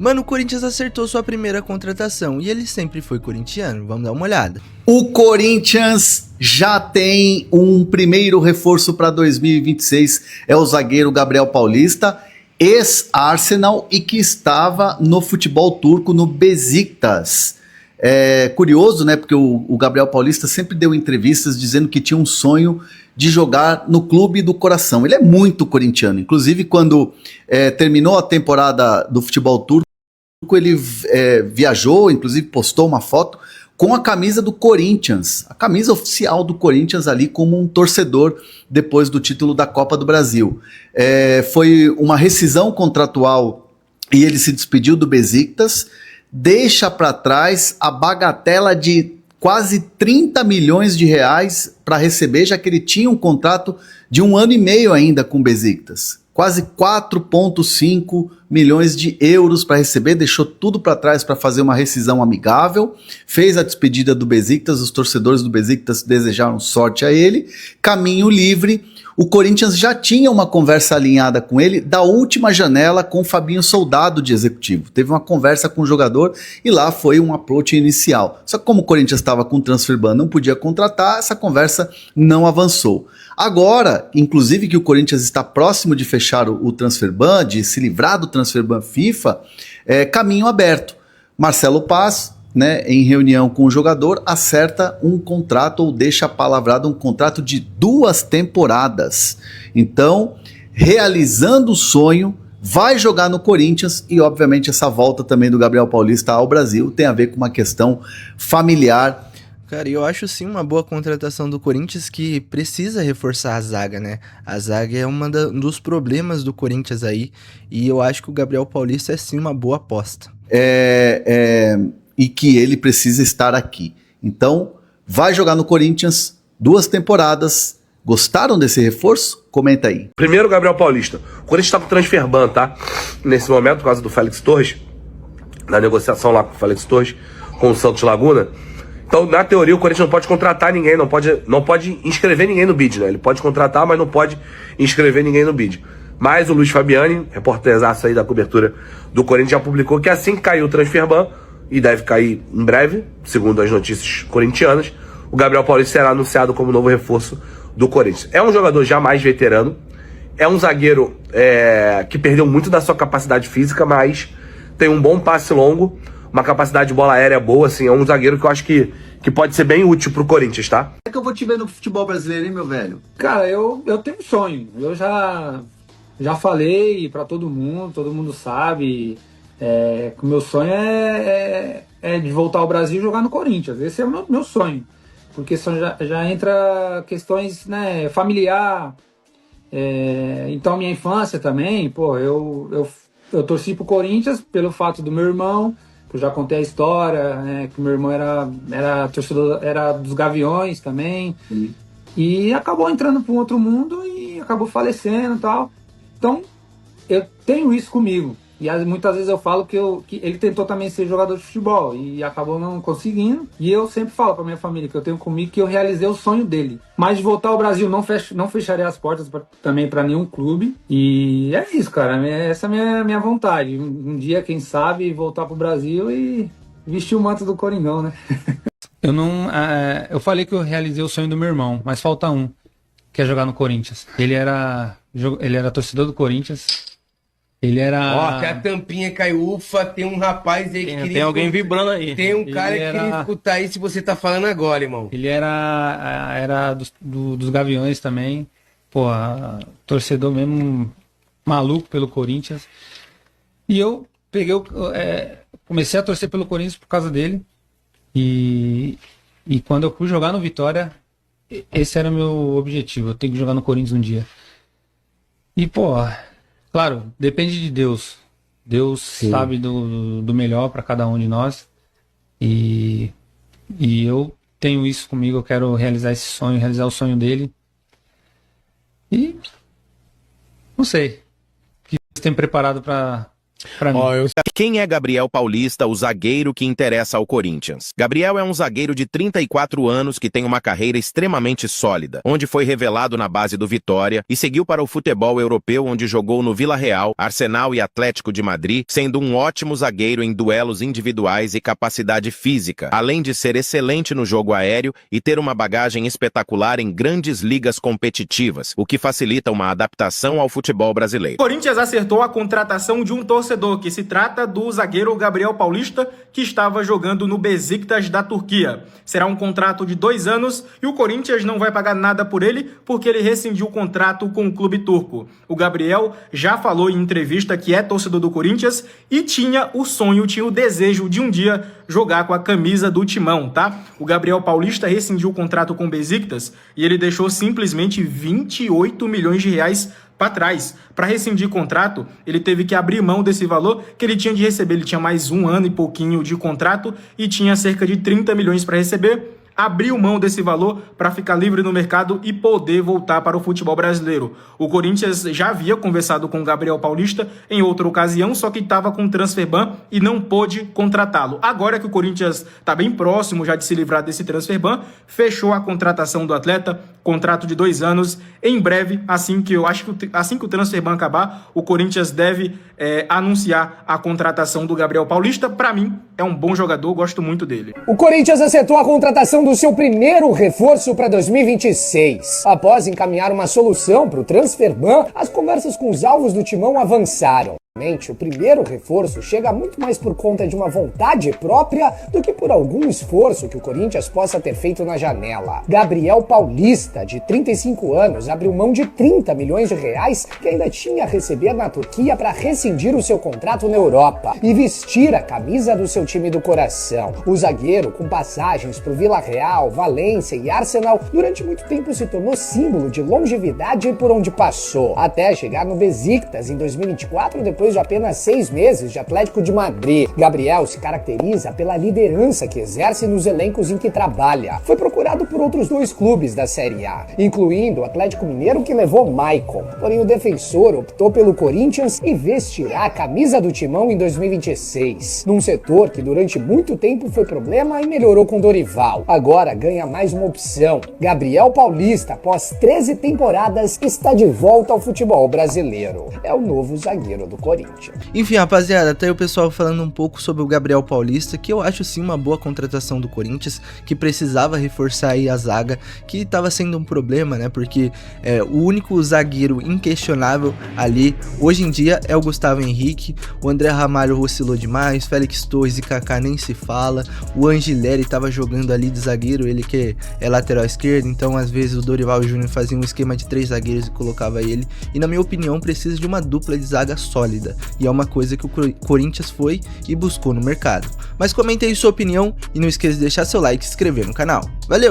Mano, o Corinthians acertou sua primeira contratação e ele sempre foi corintiano. Vamos dar uma olhada. O Corinthians já tem um primeiro reforço para 2026. É o zagueiro Gabriel Paulista, ex-Arsenal e que estava no futebol turco, no Besiktas. É curioso, né? Porque o Gabriel Paulista sempre deu entrevistas dizendo que tinha um sonho de jogar no clube do coração. Ele é muito corintiano. Inclusive, quando terminou a temporada do futebol turco, ele viajou, inclusive postou uma foto com a camisa do Corinthians, a camisa oficial do Corinthians ali como um torcedor depois do título da Copa do Brasil. Foi uma rescisão contratual e ele se despediu do Besiktas, deixa para trás a bagatela de quase 30 milhões de reais para receber, já que ele tinha um contrato de 1 ano e meio ainda com o Besiktas. Quase 4,5 milhões de euros para receber, deixou tudo para trás para fazer uma rescisão amigável, fez a despedida do Besiktas, os torcedores do Besiktas desejaram sorte a ele, caminho livre. O Corinthians já tinha uma conversa alinhada com ele da última janela com o Fabinho Soldado de executivo. Teve uma conversa com o jogador e lá foi um approach inicial. Só que como o Corinthians estava com o transfer ban, não podia contratar, essa conversa não avançou. Agora, inclusive que o Corinthians está próximo de fechar o transfer ban, de se livrar do transfer ban FIFA, caminho aberto. Marcelo Paz, né, em reunião com o jogador, acerta um contrato ou deixa palavrado um contrato de 2 temporadas. Então, realizando o sonho, vai jogar no Corinthians e, obviamente, essa volta também do Gabriel Paulista ao Brasil tem a ver com uma questão familiar. Cara, eu acho sim uma boa contratação do Corinthians que precisa reforçar a zaga, né? A zaga é um dos problemas do Corinthians aí e eu acho que o Gabriel Paulista é sim uma boa aposta. E que ele precisa estar aqui. Então, vai jogar no Corinthians 2 temporadas. Gostaram desse reforço? Comenta aí. Primeiro, Gabriel Paulista. O Corinthians tá com transfer ban, tá? Nesse momento, por causa do Félix Torres, na negociação lá com o Félix Torres, com o Santos Laguna. Então, na teoria, o Corinthians não pode contratar ninguém, não pode inscrever ninguém no bid, né? Ele pode contratar, mas não pode inscrever ninguém no bid. Mas o Luiz Fabiani, repórterzaço aí da cobertura do Corinthians, já publicou que assim que caiu o transfer ban, e deve cair em breve, segundo as notícias corintianas, o Gabriel Paulista será anunciado como novo reforço do Corinthians. É um jogador já mais veterano, é um zagueiro que perdeu muito da sua capacidade física, mas tem um bom passe longo, uma capacidade de bola aérea boa, assim, é um zagueiro que eu acho que pode ser bem útil pro Corinthians, tá? É que eu vou te ver no futebol brasileiro, hein, meu velho? Cara, eu tenho um sonho, eu já falei pra todo mundo sabe... o meu sonho é de voltar ao Brasil e jogar no Corinthians. Esse é o meu sonho. Porque já entra questões, né, familiar. Então, minha infância também, pô, eu torci pro Corinthians pelo fato do meu irmão, que eu já contei a história, né, que meu irmão era torcedor, era dos Gaviões também. E acabou entrando para um outro mundo e acabou falecendo e tal. Então, eu tenho isso comigo. E muitas vezes eu falo que ele tentou também ser jogador de futebol e acabou não conseguindo. E eu sempre falo pra minha família que eu tenho comigo que eu realizei o sonho dele. Mas de voltar ao Brasil não fecharia as portas também pra nenhum clube. E é isso, cara. Essa é a minha vontade. Um dia, quem sabe, voltar pro Brasil e vestir o manto do Coringão, né? Eu falei que eu realizei o sonho do meu irmão, mas falta um, que é jogar no Corinthians. Ele era torcedor do Corinthians. Ele era... Ó, até a tampinha caiu, ufa, tem um rapaz aí que queria... Tem alguém vibrando aí. Tem um cara que queria escutar isso se você tá falando agora, irmão. Ele era dos Gaviões também. Pô, torcedor mesmo maluco pelo Corinthians. E eu comecei a torcer pelo Corinthians por causa dele. E quando eu fui jogar no Vitória, esse era o meu objetivo. Eu tenho que jogar no Corinthians um dia. E, pô... Claro, depende de Deus. Deus sabe do melhor para cada um de nós. E eu tenho isso comigo, eu quero realizar esse sonho, realizar o sonho dele. E não sei o que você tem preparado para Pra mim. Quem é Gabriel Paulista, o zagueiro que interessa ao Corinthians? Gabriel é um zagueiro de 34 anos que tem uma carreira extremamente sólida, onde foi revelado na base do Vitória e seguiu para o futebol europeu, onde jogou no Vila Real, Arsenal e Atlético de Madrid, sendo um ótimo zagueiro em duelos individuais e capacidade física, além de ser excelente no jogo aéreo e ter uma bagagem espetacular em grandes ligas competitivas, o que facilita uma adaptação ao futebol brasileiro. O Corinthians acertou a contratação de um torcedor, que se trata do zagueiro Gabriel Paulista, que estava jogando no Besiktas da Turquia. Será um contrato de 2 anos e o Corinthians não vai pagar nada por ele, porque ele rescindiu o contrato com o clube turco. O Gabriel já falou em entrevista que é torcedor do Corinthians e tinha o desejo de um dia jogar com a camisa do Timão, tá? O Gabriel Paulista rescindiu o contrato com o Besiktas e ele deixou simplesmente 28 milhões de reais para trás. Para rescindir contrato, ele teve que abrir mão desse valor que ele tinha de receber. Ele tinha mais 1 ano e pouquinho de contrato e tinha cerca de 30 milhões para receber. Abriu mão desse valor para ficar livre no mercado e poder voltar para o futebol brasileiro. O Corinthians já havia conversado com o Gabriel Paulista em outra ocasião, só que estava com transfer ban e não pôde contratá-lo. Agora que o Corinthians está bem próximo já de se livrar desse transfer ban, fechou a contratação do atleta, contrato de 2 anos. Em breve, assim que o transfer ban acabar, o Corinthians deve anunciar a contratação do Gabriel Paulista. Para mim, é um bom jogador, gosto muito dele. O Corinthians acertou a contratação do seu primeiro reforço para 2026. Após encaminhar uma solução para o transfer ban, as conversas com os alvos do Timão avançaram. O primeiro reforço chega muito mais por conta de uma vontade própria do que por algum esforço que o Corinthians possa ter feito na janela. Gabriel Paulista, de 35 anos, abriu mão de 30 milhões de reais que ainda tinha a receber na Turquia para rescindir o seu contrato na Europa e vestir a camisa do seu time do coração. O zagueiro, com passagens por Vila Real, Valência e Arsenal, durante muito tempo se tornou símbolo de longevidade por onde passou, até chegar no Besiktas em 2024, depois de apenas 6 meses de Atlético de Madrid. Gabriel se caracteriza pela liderança que exerce nos elencos em que trabalha. Foi procurado por outros 2 clubes da Série A, incluindo o Atlético Mineiro, que levou Maicon. Porém, o defensor optou pelo Corinthians e vestirá a camisa do Timão em 2026, num setor que durante muito tempo foi problema e melhorou com Dorival. Agora ganha mais uma opção. Gabriel Paulista, após 13 temporadas, está de volta ao futebol brasileiro. É o novo zagueiro do Corinthians. Enfim, rapaziada, até o pessoal falando um pouco sobre o Gabriel Paulista, que eu acho sim uma boa contratação do Corinthians, que precisava reforçar aí a zaga, que estava sendo um problema, né, porque o único zagueiro inquestionável ali, hoje em dia, é o Gustavo Henrique. O André Ramalho oscilou demais, Félix Torres e Kaká nem se fala, o Angileri estava jogando ali de zagueiro, ele que é lateral esquerdo, então às vezes o Dorival Júnior fazia um esquema de 3 zagueiros e colocava ele, e na minha opinião precisa de uma dupla de zaga sólida, e é uma coisa que o Corinthians foi e buscou no mercado. Mas comente aí sua opinião e não esqueça de deixar seu like e se inscrever no canal. Valeu!